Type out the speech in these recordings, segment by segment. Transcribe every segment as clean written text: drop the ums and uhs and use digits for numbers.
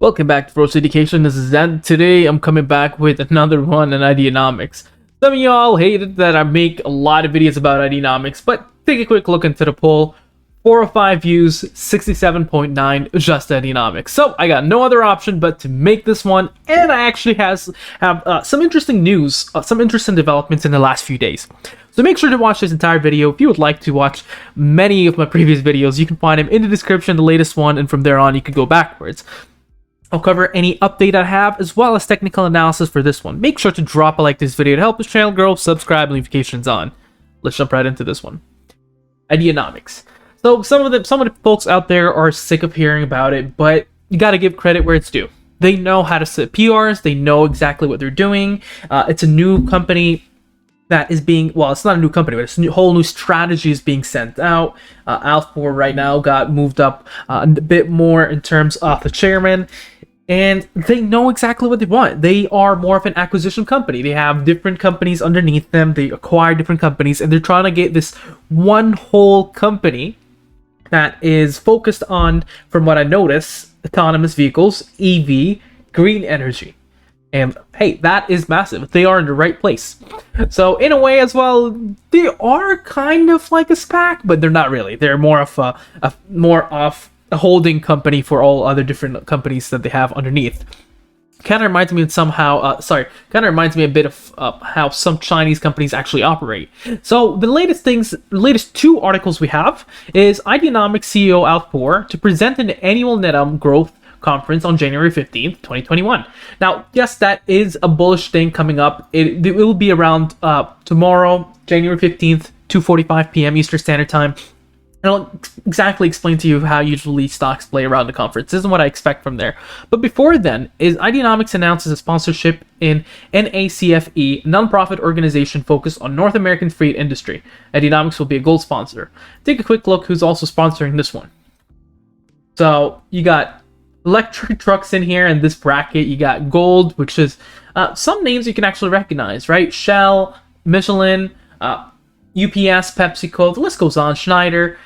Welcome back to Ferocious Education. This is Zen. Today I'm coming back with another one on Ideanomics. Some of y'all hated that I make a lot of videos about Ideanomics, but take a quick look into the poll. 405 views, 67.9 just Ideanomics. So I got no other option but to make this one, and I actually have some interesting news, some interesting developments in the last few days. So make sure to watch this entire video. If you would like to watch many of my previous videos, you can find them in the description, the latest one, and from there on you can go backwards. I'll cover any update I have, as well as technical analysis for this one. Make sure to drop a like to this video to help this channel grow, subscribe, notifications on. Let's jump right into this one. Ideanomics. So some of the folks out there are sick of hearing about it, but you gotta give credit where it's due. They know how to set PRs, they know exactly what they're doing. It's a new company that is being, well, it's not a new company, but it's a whole new strategy is being sent out. Alf4 right now got moved up a bit more in terms of the chairman, and they know exactly what they want. They are more of an acquisition company. They have different companies underneath them. They acquire different companies, and they're trying to get this one whole company that is focused on, from what I notice, autonomous vehicles, EV, green energy. And hey, that is massive. They are in the right place. So in a way as well, they are kind of like a SPAC, but they're not really. They're more of a holding company for all other different companies that they have underneath. Kind of reminds me of a bit of how some Chinese companies actually operate. So the latest two articles we have is Ideanomics CEO Alf4 to present an annual net growth conference on January 15th, 2021. Now, yes, that is a bullish thing coming up. It will be around tomorrow, January 15th, 2:45 p.m. Eastern Standard Time. And I'll exactly explain to you how usually stocks play around the conference. This is what I expect from there. But before then, Ideanomics announces a sponsorship in NACFE, a nonprofit organization focused on North American freight industry. Ideanomics will be a gold sponsor. Take a quick look who's also sponsoring this one. So you got electric trucks in here in this bracket. You got gold, which is some names you can actually recognize, right? Shell, Michelin, UPS, PepsiCo, the list goes on, Schneider.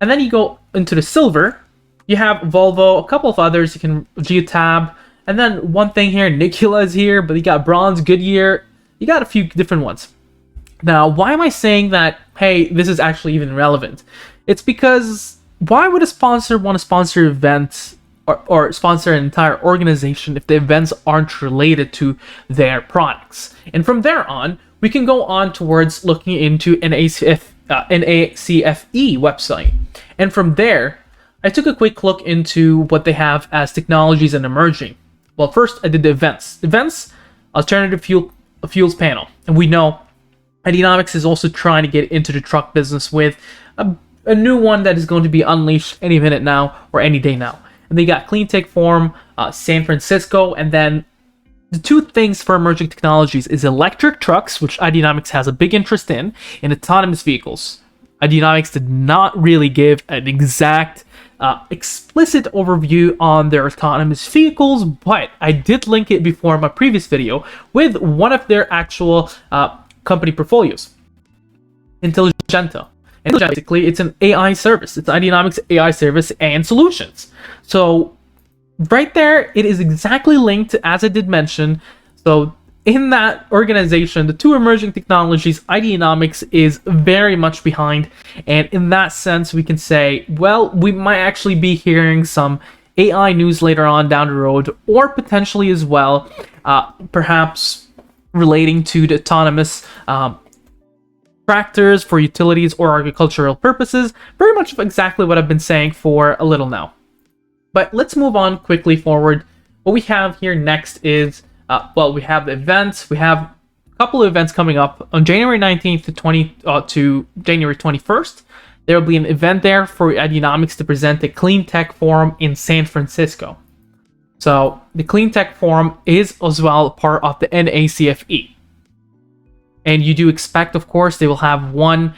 And then you go into the silver, you have Volvo, a couple of others, you can Geotab, and then one thing here, Nikola is here, but you got bronze, Goodyear, you got a few different ones. Now, why am I saying that, hey, this is actually even relevant? It's because why would a sponsor want to sponsor events or sponsor an entire organization if the events aren't related to their products? And from there on, we can go on towards looking into NACFE website. And from there, I took a quick look into what they have as technologies and emerging. Well, first I did the events. Events, alternative fuels panel. And we know Ideanomics is also trying to get into the truck business with a new one that is going to be unleashed any minute now or any day now. And they got Cleantech Forum, San Francisco, and then the two things for emerging technologies is electric trucks, which Ideanomics has a big interest in, and autonomous vehicles. Ideanomics did not really give an exact, explicit overview on their autonomous vehicles, but I did link it before in my previous video with one of their actual company portfolios, Intelligenta. And basically, it's an AI service. It's Ideanomics AI service and solutions. So right there, it is exactly linked, as I did mention. So in that organization, the two emerging technologies, Ideanomics is very much behind. And in that sense, we can say, well, we might actually be hearing some AI news later on down the road, or potentially as well, perhaps relating to the autonomous tractors for utilities or agricultural purposes. Very much exactly what I've been saying for a little now. But let's move on quickly forward. What we have here next is, we have the events. We have a couple of events coming up on January 19th to January 21st. There will be an event there for Ideanomics to present the Cleantech Forum in San Francisco. So the Cleantech Forum is as well part of the NACFE. And you do expect, of course, they will have one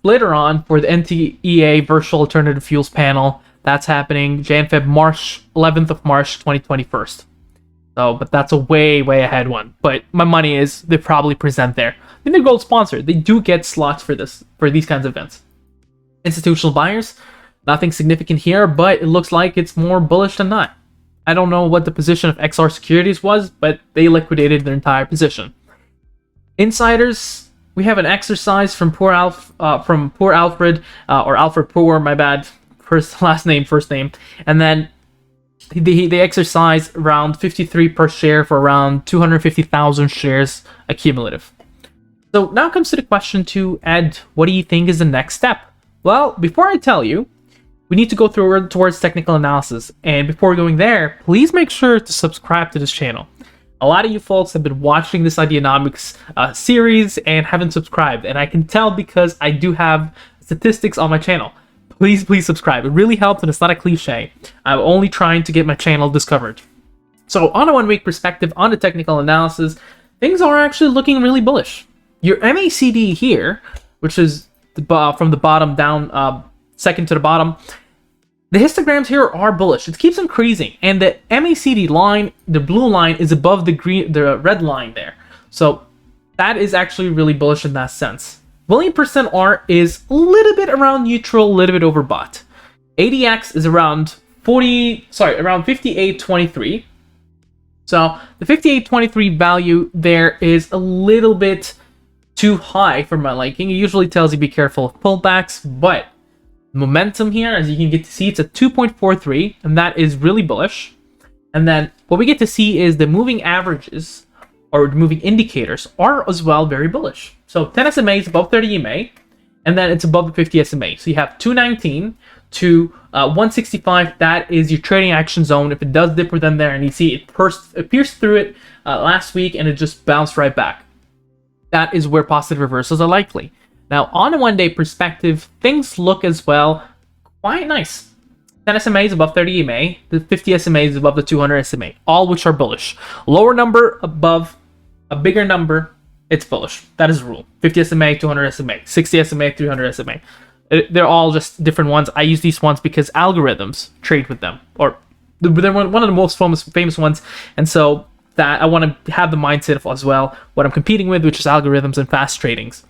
later on for the NTEA Virtual Alternative Fuels Panel. That's happening March 11th of March 2021. So, but that's a way ahead one. But my money is they probably present there. I think they're gold sponsored. They do get slots for these kinds of events. Institutional buyers, nothing significant here, but it looks like it's more bullish than not. I don't know what the position of XR Securities was, but they liquidated their entire position. Insiders, we have an exercise from Poor Alfred, or Alfred Poor, my bad, last name, first name, and then they exercise around 53 per share for around 250,000 shares accumulative. So now comes to the question to Ed, what do you think is the next step? Well, before I tell you, we need to go towards technical analysis. And before going there, please make sure to subscribe to this channel. A lot of you folks have been watching this Ideanomics series and haven't subscribed. And I can tell because I do have statistics on my channel. Please subscribe. It really helps and it's not a cliche. I'm only trying to get my channel discovered. So on a 1 week perspective, on the technical analysis, things are actually looking really bullish. Your MACD here, which is from the bottom down, second to the bottom, the histograms here are bullish. It keeps increasing, and the MACD line, the blue line, is above the red line there. So that is actually really bullish in that sense. William percent R is a little bit around neutral, a little bit overbought. IDEX is around 58.23. So the 58.23 value there is a little bit too high for my liking. It usually tells you be careful of pullbacks, but momentum here, as you can get to see, it's at 2.43, and that is really bullish. And then what we get to see is the moving averages, or the moving indicators, are as well very bullish. So 10 SMA is above 30 EMA, and then it's above the 50 SMA. So you have 219 to 165. That is your trading action zone. If it does dip within there, and you see it pierced through it last week, and it just bounced right back, that is where positive reversals are likely. Now, on a 1 day perspective, things look as well quite nice. 10 SMA is above 30 EMA, the 50 SMA is above the 200 SMA, all which are bullish. Lower number above a bigger number, it's bullish. That is the rule. 50 SMA, 200 SMA, 60 SMA, 300 SMA. They're all just different ones. I use these ones because algorithms trade with them, or they're one of the most famous ones, and so that I want to have the mindset of as well what I'm competing with, which is algorithms and fast tradings.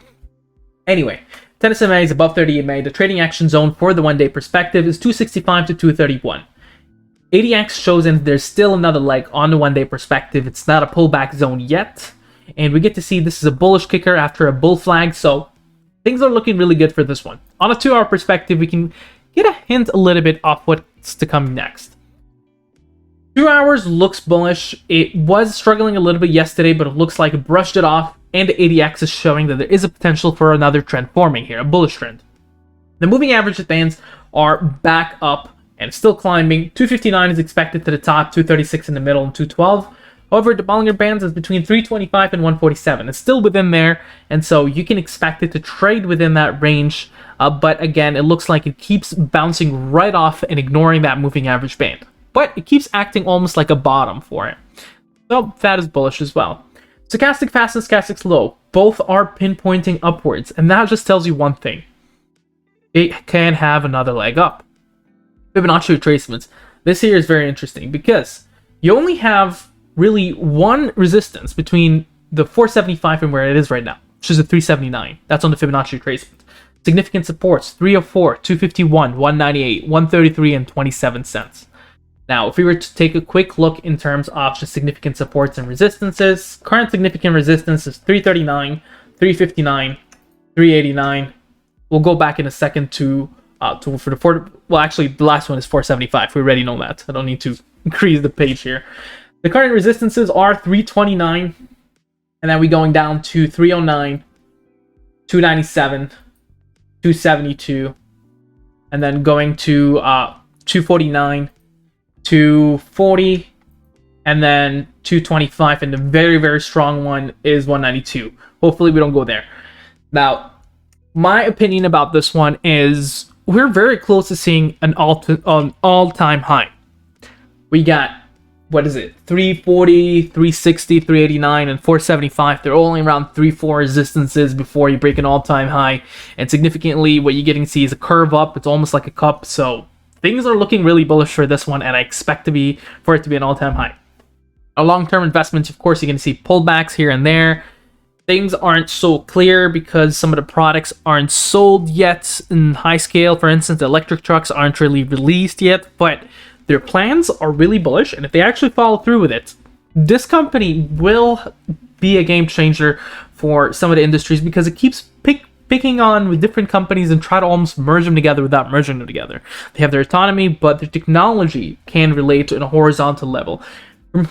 Anyway, 10 SMA is above 30 EMA. The trading action zone for the 1 day perspective is 265 to 231. ADX shows in there's still another leg on the 1 day perspective. It's not a pullback zone yet. And we get to see this is a bullish kicker after a bull flag. So things are looking really good for this one. On a 2 hour perspective, we can get a hint a little bit of what's to come next. 2 hours looks bullish. It was struggling a little bit yesterday, but it looks like it brushed it off. And the ADX is showing that there is a potential for another trend forming here, a bullish trend. The moving average bands are back up and still climbing. 259 is expected to the top, 236 in the middle, and 212. However, the Bollinger Bands is between 325 and 147. It's still within there, and so you can expect it to trade within that range. But again, it looks like it keeps bouncing right off and ignoring that moving average band. But it keeps acting almost like a bottom for it. So that is bullish as well. Stochastic fast and stochastic slow, both are pinpointing upwards, and that just tells you one thing. It can have another leg up. Fibonacci retracements. This here is very interesting because you only have really one resistance between the 475 and where it is right now, which is a 379. That's on the Fibonacci retracement. Significant supports, 304, 251, 198, 133, and 27 cents. Now, if we were to take a quick look in terms of just significant supports and resistances, current significant resistance is 339, 359, 389. We'll go back in a second to for the well, actually, the last one is 475. We already know that. I don't need to increase the page here. The current resistances are 329, and then we going down to 309, 297, 272, and then going to 249. 240, and then 225, and the very, very strong one is 192. Hopefully we don't go there. Now, my opinion about this one is we're very close to seeing an all-time high. We got, what is it, 340, 360, 389, and 475. They're only around 3-4 resistances before you break an all-time high, and significantly what you're getting to see is a curve up. It's almost like a cup, so things are looking really bullish for this one, and I expect for it to be an all-time high. Our long-term investments, of course, you're going to see pullbacks here and there. Things aren't so clear because some of the products aren't sold yet in high scale. For instance, the electric trucks aren't really released yet, but Their plans are really bullish, and if they actually follow through with it, this company will be a game changer for some of the industries, because it keeps picking on with different companies and try to almost merge them together without merging them together. They have their autonomy, but their technology can relate to in a horizontal level.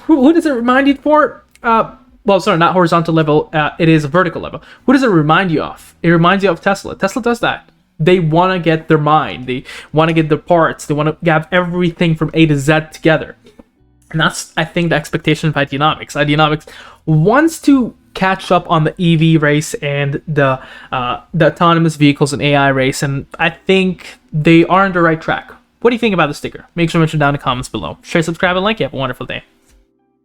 Who does it remind you for? Well, sorry, not horizontal level. It is a vertical level. Who does it remind you of? It reminds you of Tesla. Tesla does that. They want to get their mind. They want to get the parts. They want to have everything from A to Z together. And that's, I think, the expectation of Ideanomics. Ideanomics wants to catch up on the EV race and the autonomous vehicles and AI race, and I think they are on the right track. What do you think about the sticker? Make sure to mention down in the comments below. Share, subscribe, and like. You have a wonderful day.